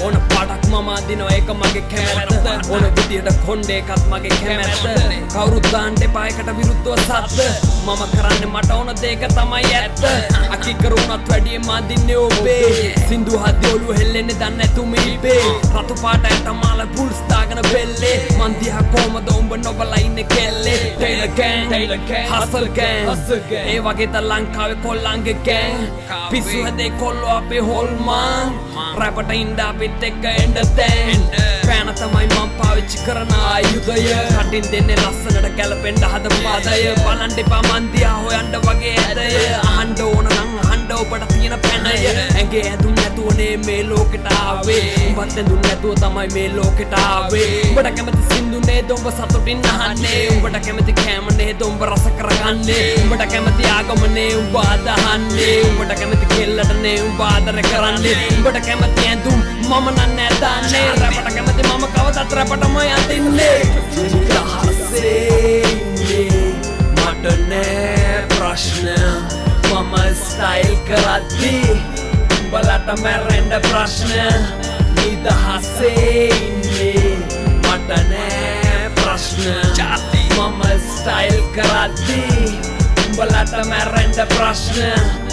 ඕන පාඩක් මම අදිනවා ඒක මගේ කැමැත්ත ඕන විදියට කොණ්ඩේ එකත් මගේ කැමැත්ත කවුරුත් දාන්න එපා එකට විරුද්ධව සද්ද මම කරන්නේ මට ඕන දෙයක තමයි ඇත්ත අකි කරුණත් වැඩිය මා දින්නේ ඔබේ සින්දු හදි ඔළුව හෙල්ලෙන්නේ දන්නේ නැතු මිල්පේ රතු පාට ඇට මාල පුල්ස් දාගෙන බෙල්ලේ මන් දිහා කොහමද උඹ නොබලා ඉන්නේ කෙල්ලේ Taylor gang hustle gang ඒ වගේ ත ලංකාවේ කොල්ලන්ගේ gang පිස්සු හැදේ කොල්ලෝ අපේ හොල්මන් රැපට ඉන්න අපිත් එක්ක එන්න දැන් පෑන තමයි මම පාවිච්චි කරන ආයුධය කටින් දෙන්නේ ලස්සනට ගැලපෙන්න හදපු පාදය බලන්න එපා මන් දිහා හොයන්න වගේ ඇදය අහන්න ඕන නම් අහන්න ඔබට තියෙන පැනය ඇඟේ ඇඳුම් නැතුවනේ මේ ලෝකෙට ආවේ උඹත් ඇඳුම් නැතුව තමයි මේ ලෝකෙට ආවේ උඹට කැමති සින්දු නේද උඹ සතුටින් අහන්නේ උඹට කැමති කෑම නේද උඹ රස කරගන්නේ උඹට කැමති ආගමනේ උඹ අදහන්නේ උඹට කැමති කෙල්ලටනේ උඹ ආදර කරන්නේ උඹට කැමති ඇඳුම් මම නෑ දාන්නේ රැපට කැමති මම කවදත් රැපටම යදින්නේ දහසේ මට නෑ ප්‍රශ්න මම ස්ටයිල් කරද්දී උඹලට මැරෙන්න ප්‍රශ්න නිදහසේ ඉන්නේ මට නෑ ප්‍රශ්න මම ස්ටයිල් කරද්දී උඹලට මැරෙන්න ප්‍රශ්න